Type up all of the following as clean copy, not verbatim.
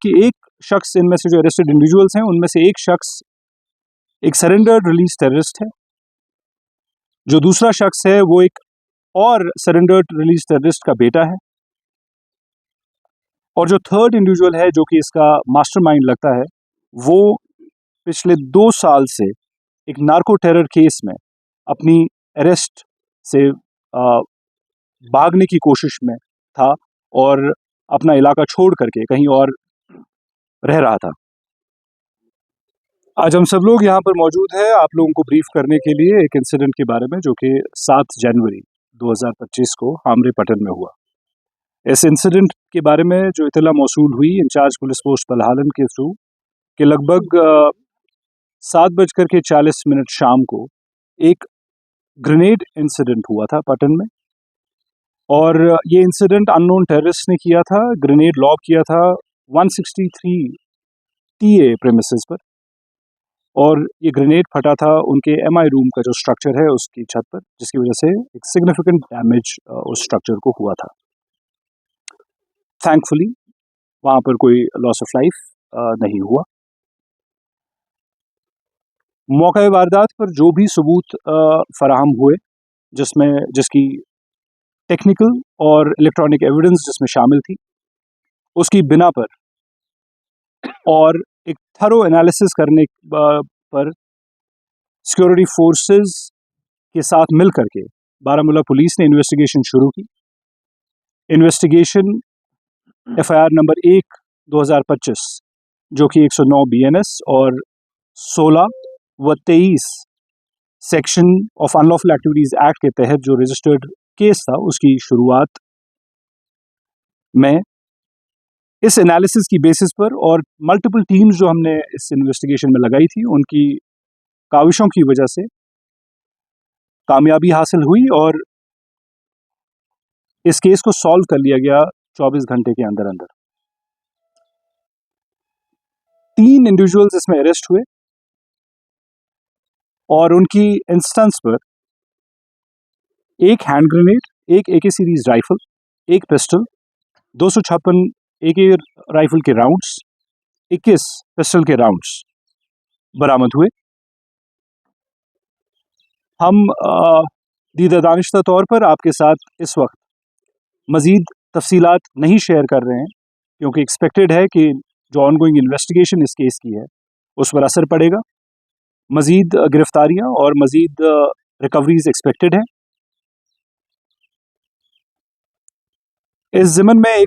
कि एक शख्स, इनमें से जो अरेस्टेड इंडिविजुअल्स हैं उनमें से एक शख्स एक सरेंडर्ड रिलीज टेररिस्ट है, जो दूसरा शख्स है वो एक और सरेंडर्ड रिलीज टेररिस्ट का बेटा है, और जो थर्ड इंडिविजुअल है जो कि इसका मास्टरमाइंड लगता है वो पिछले 2 साल से एक नार्को टेरर केस में अपनी अरेस्ट से भागने की कोशिश में था और अपना इलाका छोड़ करके कहीं और रह रहा था। आज हम सब लोग यहाँ पर मौजूद हैं आप लोगों को ब्रीफ करने के लिए एक इंसिडेंट के बारे में जो कि 7 जनवरी 2025 को हामरे पटन में हुआ। इस इंसिडेंट के बारे में जो इतला मौसूल हुई इंचार्ज पुलिस पोस्ट बलहालन के थ्रू कि लगभग 7:40 शाम को एक ग्रेनेड इंसिडेंट हुआ था पटन में, और ये इंसिडेंट अननोन टेररिस्ट ने किया था। ग्रेनेड लॉब किया था 163 TA प्रेमिसेस पर, और ये ग्रेनेड फटा था उनके MI रूम का जो स्ट्रक्चर है उसकी छत पर, जिसकी वजह से एक सिग्निफिकेंट डैमेज उस स्ट्रक्चर को हुआ था। थैंकफुली वहाँ पर कोई लॉस ऑफ लाइफ नहीं हुआ। मौका वारदात पर जो भी सबूत फराहम हुए, जिसकी टेक्निकल और इलेक्ट्रॉनिक एविडेंस जिसमें शामिल थी, उसकी बिना पर और एक थरो एनालिसिस करने पर सिक्योरिटी फोर्सेस के साथ मिल करके बारामूला पुलिस ने इन्वेस्टिगेशन शुरू की। इन्वेस्टिगेशन FIR नंबर 1 2025 जो कि 109 BNS और 16 व 23 section of unlawful activities act के तहत जो रजिस्टर्ड केस था उसकी शुरुआत में इस एनालिसिस की बेसिस पर और मल्टीपल टीम्स जो हमने इस इन्वेस्टिगेशन में लगाई थी उनकी काविशों की वजह से कामयाबी हासिल हुई और इस केस को सॉल्व कर लिया गया 24 घंटे के अंदर अंदर। 3 इंडिविजुअल्स इसमें अरेस्ट हुए और उनकी इंस्टेंस पर एक हैंड ग्रेनेड, एक AK सीरीज राइफल, एक पिस्टल, 256 AK राइफल के राउंड्स, 21 पिस्टल के राउंड्स बरामद हुए। हम दीदा दानिश्ता तौर पर आपके साथ इस वक्त मज़ीद तफसीलात नहीं शेयर कर रहे हैं क्योंकि एक्सपेक्टेड है कि जो ऑनगोइंग इन्वेस्टिगेशन इस केस की है उस पर असर पड़ेगा। मज़ीद गिरफ्तारियां और मज़ीद रिकवरीज एक्सपेक्टेड हैं। इस ज़िमन में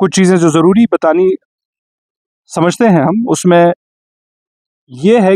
कुछ चीज़ें जो ज़रूरी बतानी समझते हैं हम, उसमें यह है